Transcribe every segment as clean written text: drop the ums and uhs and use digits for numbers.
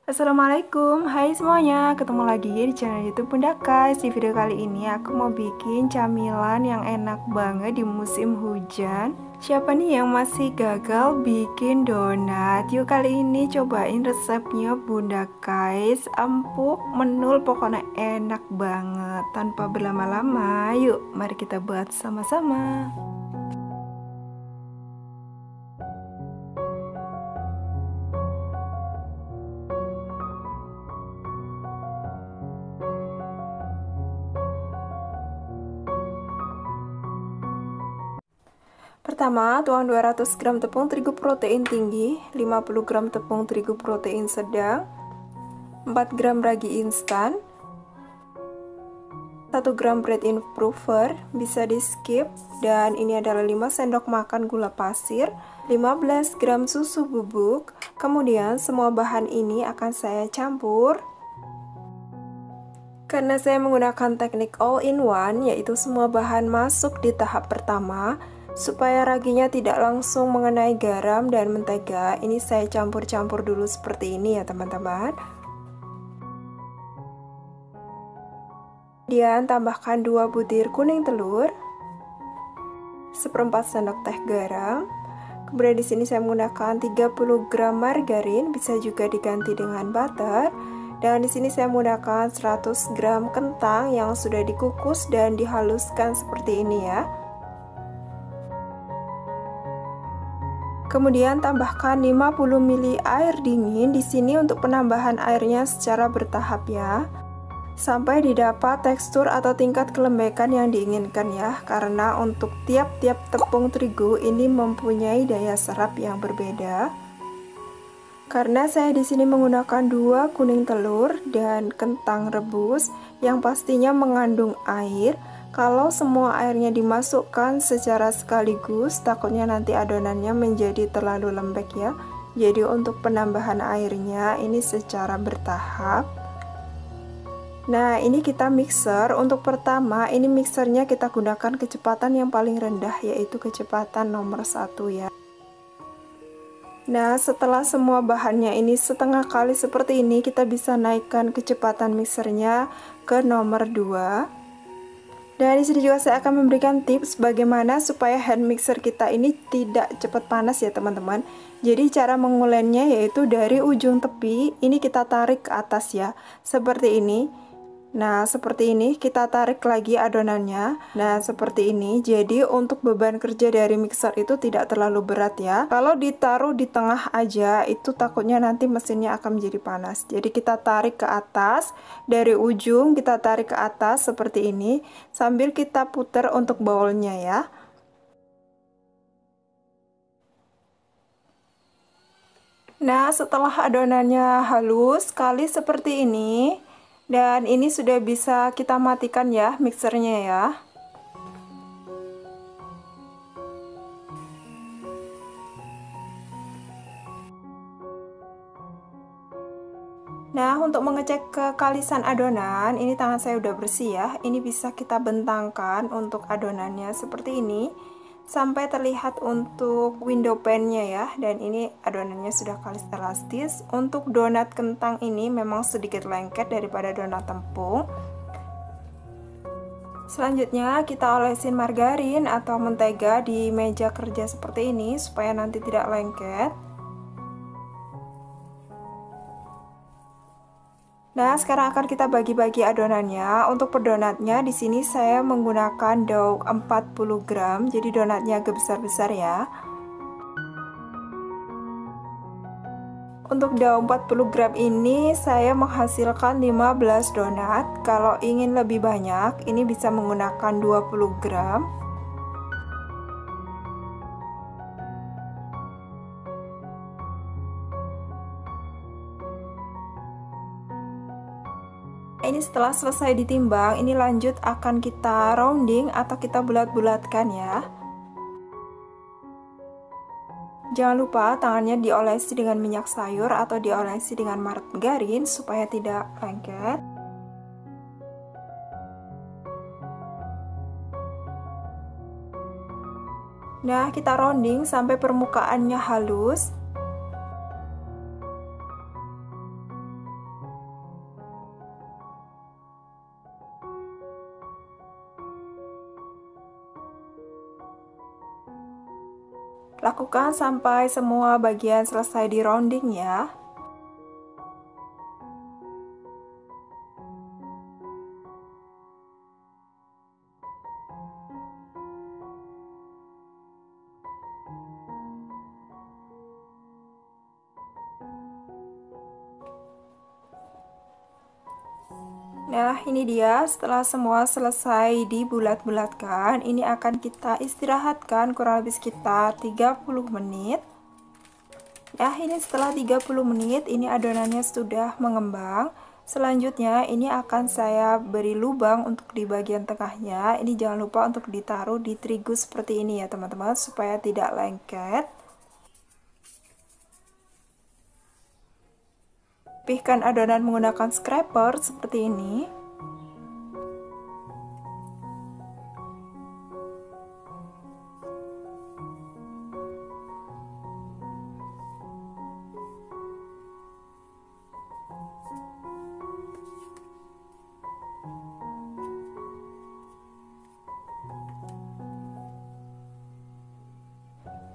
Assalamualaikum, hai semuanya, ketemu lagi di channel YouTube Bunda Kais. Di video kali ini aku mau bikin camilan yang enak banget di musim hujan. Siapa nih yang masih gagal bikin donat? Yuk kali ini cobain resepnya Bunda Kais. Empuk, menul, pokoknya enak banget. Tanpa berlama-lama, yuk mari kita buat sama-sama. Pertama, tuang 200 gram tepung terigu protein tinggi, 50 gram tepung terigu protein sedang, 4 gram ragi instan, 1 gram bread improver, bisa di skip, dan ini adalah 5 sendok makan gula pasir, 15 gram susu bubuk. Kemudian semua bahan ini akan saya campur. Karena saya menggunakan teknik all in one, yaitu semua bahan masuk di tahap pertama, supaya raginya tidak langsung mengenai garam dan mentega, ini saya campur-campur dulu seperti ini ya teman-teman. Kemudian tambahkan 2 butir kuning telur, 1/4 sendok teh garam. Kemudian di sini saya menggunakan 30 gram margarin, bisa juga diganti dengan butter. Dan di sini saya menggunakan 100 gram kentang yang sudah dikukus dan dihaluskan seperti ini ya. Kemudian tambahkan 50 ml air dingin. Di sini untuk penambahan airnya secara bertahap ya, sampai didapat tekstur atau tingkat kelembapan yang diinginkan ya. Karena untuk tiap-tiap tepung terigu ini mempunyai daya serap yang berbeda. Karena saya di sini menggunakan 2 kuning telur dan kentang rebus yang pastinya mengandung air. Kalau semua airnya dimasukkan secara sekaligus, takutnya nanti adonannya menjadi terlalu lembek ya. Jadi untuk penambahan airnya ini secara bertahap. Nah, ini kita mixer. Untuk pertama, ini mixernya kita gunakan kecepatan yang paling rendah, yaitu kecepatan nomor 1 ya. Nah, setelah semua bahannya ini setengah kali seperti ini, kita bisa naikkan kecepatan mixernya ke nomor 2. Dan di sini juga saya akan memberikan tips bagaimana supaya hand mixer kita ini tidak cepat panas ya teman-teman. Jadi cara mengulennya yaitu dari ujung tepi, ini kita tarik ke atas ya, seperti ini. Nah, seperti ini kita tarik lagi adonannya. Nah, seperti ini. Jadi untuk beban kerja dari mixer itu tidak terlalu berat ya. Kalau ditaruh di tengah aja, itu takutnya nanti mesinnya akan menjadi panas. Jadi kita tarik ke atas, dari ujung kita tarik ke atas seperti ini, sambil kita putar untuk bowlnya ya. Nah, setelah adonannya halus sekali seperti ini, dan ini sudah bisa kita matikan ya mixernya ya. Nah, untuk mengecek kekalisan adonan, ini tangan saya udah bersih ya. Ini bisa kita bentangkan untuk adonannya seperti ini, sampai terlihat untuk window pane-nya ya. Dan ini adonannya sudah kalis elastis. Untuk donat kentang ini memang sedikit lengket daripada donat tepung. Selanjutnya kita olesin margarin atau mentega di meja kerja seperti ini supaya nanti tidak lengket. Nah, sekarang akan kita bagi-bagi adonannya. Untuk per donatnya di sini saya menggunakan dough 40 gram, jadi donatnya agak besar-besar ya. Untuk dough 40 gram ini saya menghasilkan 15 donat. Kalau ingin lebih banyak, ini bisa menggunakan 20 gram. Ini setelah selesai ditimbang, ini lanjut akan kita rounding atau kita bulat-bulatkan ya. Jangan lupa tangannya diolesi dengan minyak sayur atau diolesi dengan margarin supaya tidak lengket. Nah, kita rounding sampai permukaannya halus. Lakukan sampai semua bagian selesai di rounding ya. Nah, ini dia setelah semua selesai dibulat-bulatkan, ini akan kita istirahatkan kurang lebih sekitar 30 menit. Nah, ini setelah 30 menit, ini adonannya sudah mengembang. Selanjutnya, ini akan saya beri lubang untuk di bagian tengahnya. Ini jangan lupa untuk ditaruh di terigu seperti ini ya teman-teman, supaya tidak lengket. Pipihkan adonan menggunakan scraper seperti ini.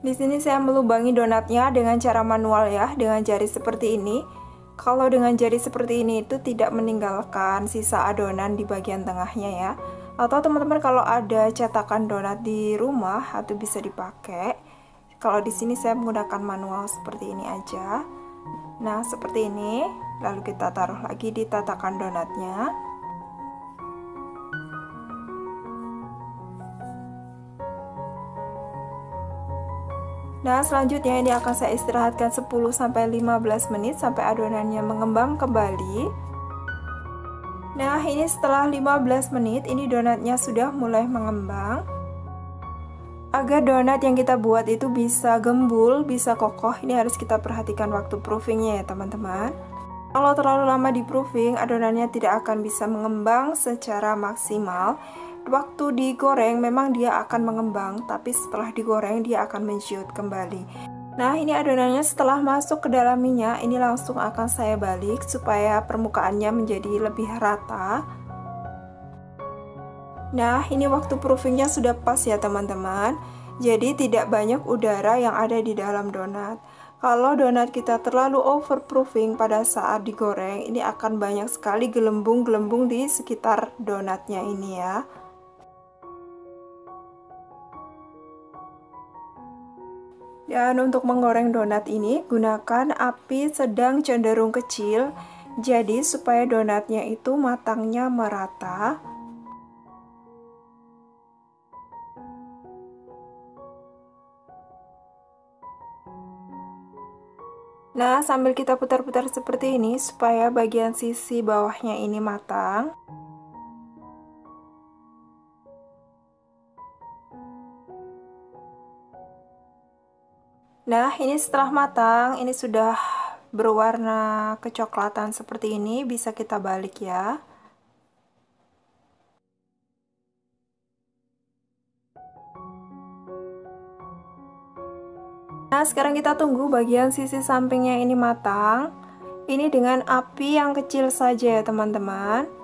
Di sini saya melubangi donatnya dengan cara manual ya, dengan jari seperti ini. Kalau dengan jari seperti ini itu tidak meninggalkan sisa adonan di bagian tengahnya ya. Atau teman-teman kalau ada cetakan donat di rumah atau bisa dipakai. Kalau di sini saya menggunakan manual seperti ini aja. Nah, seperti ini. Lalu kita taruh lagi di tatakan donatnya. Nah, selanjutnya ini akan saya istirahatkan 10-15 menit sampai adonannya mengembang kembali. Nah, ini setelah 15 menit, ini donatnya sudah mulai mengembang. Agar donat yang kita buat itu bisa gembul, bisa kokoh, ini harus kita perhatikan waktu proofingnya ya teman-teman. Kalau terlalu lama di proofing, adonannya tidak akan bisa mengembang secara maksimal. Waktu digoreng memang dia akan mengembang, tapi setelah digoreng dia akan menjiut kembali. Nah, ini adonannya setelah masuk ke dalam minyak, ini langsung akan saya balik supaya permukaannya menjadi lebih rata. Nah, ini waktu proofingnya sudah pas ya teman-teman. Jadi tidak banyak udara yang ada di dalam donat. Kalau donat kita terlalu overproofing pada saat digoreng, ini akan banyak sekali gelembung-gelembung di sekitar donatnya ini ya. Dan untuk menggoreng donat ini, gunakan api sedang cenderung kecil, jadi supaya donatnya itu matangnya merata. Nah, sambil kita putar-putar seperti ini, supaya bagian sisi bawahnya ini matang. Nah, ini setelah matang, ini sudah berwarna kecoklatan seperti ini, bisa kita balik ya. Nah, sekarang kita tunggu bagian sisi sampingnya ini matang. Ini dengan api yang kecil saja ya teman-teman.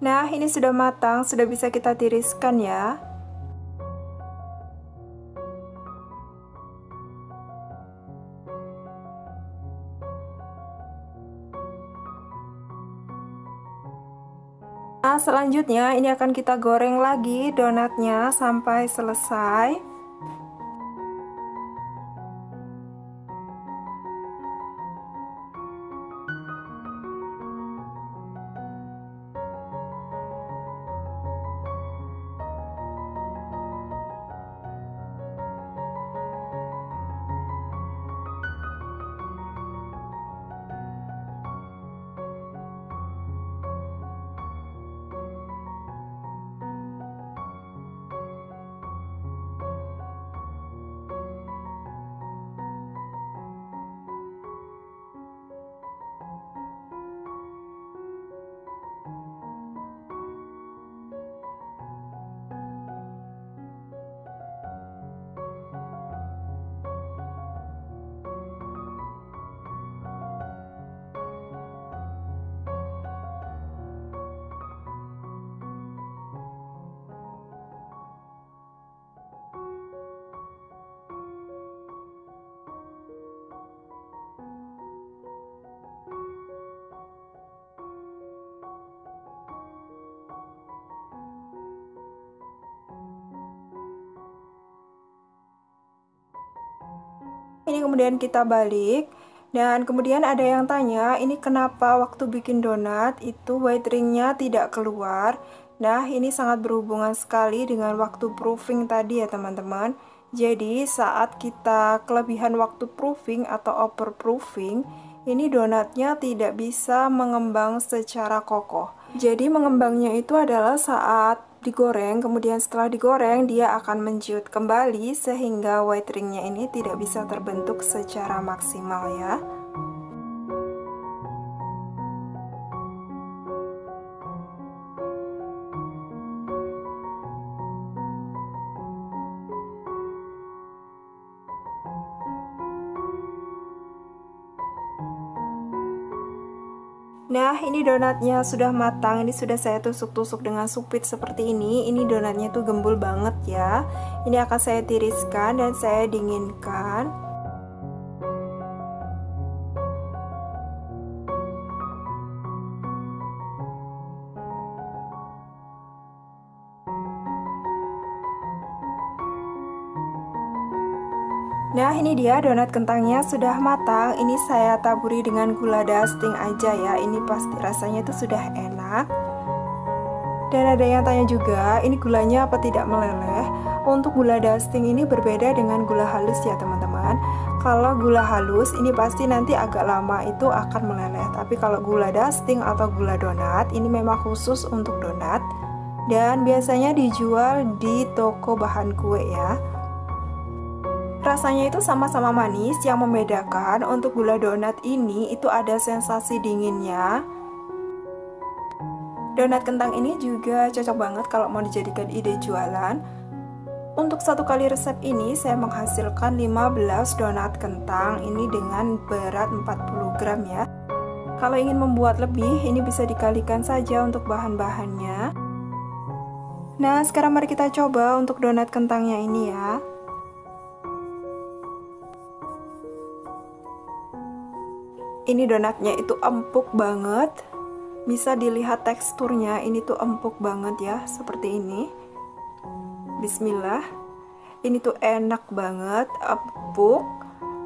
Nah, ini sudah matang, sudah bisa kita tiriskan ya. Nah, selanjutnya ini akan kita goreng lagi donatnya sampai selesai. Ini kemudian kita balik. Dan kemudian ada yang tanya, ini kenapa waktu bikin donat itu white ringnya tidak keluar? Nah, ini sangat berhubungan sekali dengan waktu proofing tadi ya teman-teman. Jadi saat kita kelebihan waktu proofing atau overproofing, ini donatnya tidak bisa mengembang secara kokoh. Jadi mengembangnya itu adalah saat digoreng, kemudian setelah digoreng dia akan menciut kembali sehingga white ringnya ini tidak bisa terbentuk secara maksimal ya. Nah, ini donatnya sudah matang. Ini sudah saya tusuk-tusuk dengan supit seperti ini. Ini donatnya tuh gembul banget ya. Ini akan saya tiriskan dan saya dinginkan. Nah, ini dia donat kentangnya sudah matang. Ini saya taburi dengan gula dusting aja ya. Ini pasti rasanya itu sudah enak. Dan ada yang tanya juga, ini gulanya apa tidak meleleh? Untuk gula dusting ini berbeda dengan gula halus ya teman-teman. Kalau gula halus ini pasti nanti agak lama itu akan meleleh. Tapi kalau gula dusting atau gula donat ini memang khusus untuk donat. Dan biasanya dijual di toko bahan kue ya. Rasanya itu sama-sama manis, yang membedakan untuk gula donat ini itu ada sensasi dinginnya. Donat kentang ini juga cocok banget kalau mau dijadikan ide jualan. Untuk satu kali resep ini saya menghasilkan 15 donat kentang ini dengan berat 40 gram ya. Kalau ingin membuat lebih, ini bisa dikalikan saja untuk bahan-bahannya. Nah, sekarang mari kita coba untuk donat kentangnya ini ya. Ini donatnya itu empuk banget. Bisa dilihat teksturnya, ini tuh empuk banget ya, seperti ini. Bismillah. Ini tuh enak banget, empuk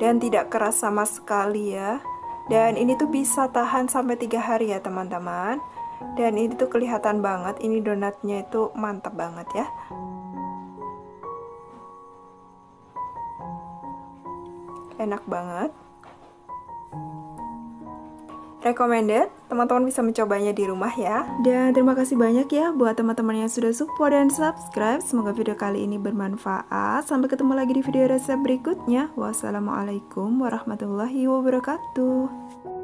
dan tidak keras sama sekali ya. Dan ini tuh bisa tahan sampai 3 hari ya teman-teman. Dan ini tuh kelihatan banget, ini donatnya itu mantap banget ya. Enak banget. Recommended, teman-teman bisa mencobanya di rumah ya. Dan terima kasih banyak ya buat teman-teman yang sudah support dan subscribe. Semoga video kali ini bermanfaat. Sampai ketemu lagi di video resep berikutnya. Wassalamualaikum warahmatullahi wabarakatuh.